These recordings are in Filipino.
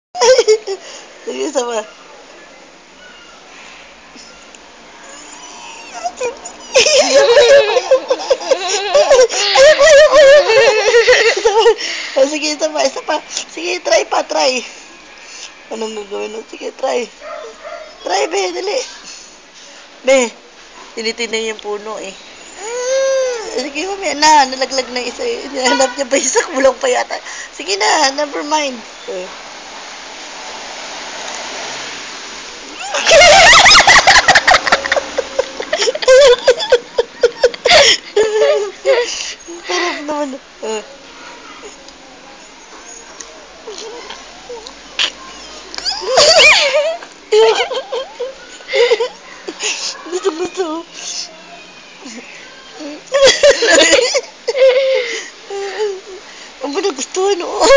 Sige, sama. Oh, sige, isa pa. Sige, try pa, try. Anong gagawin mo? Sige, try. Try, be, dali. Be, tinitinay yung puno eh. Sige, mamaya na. Nalaglag na isa eh. Hinahanap niya pa isa. Kulang pa yata. Sige na, never mind. Sarap naman. Gusto. Ang ba nagustuhan, oo.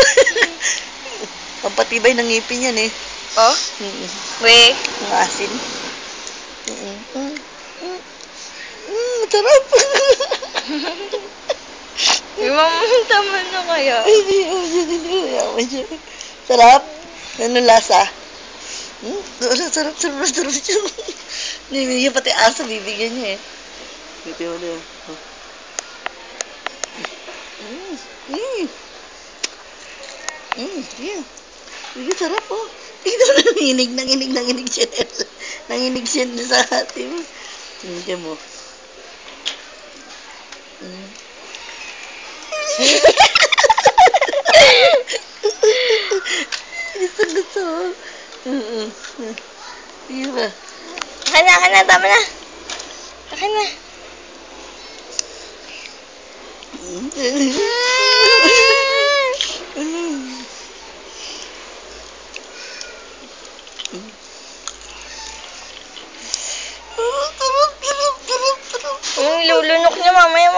Pampatibay ng ngipin yan eh. Oh? We? Ang asin. Sarap. Tama na kaya. Sarap? Ano lasa? Sarap siya. Bibigyan pati aso, bibigyan niya eh. Bibigyan mo na yun. Yeah. Bibigyan sarap oh. Ito na nanginig siya. Nanginig siya sa atin. Bibigyan mo. Gusto. Sige ba? Akin na, tama na. Akin na. Yung ilulunok niya mamaya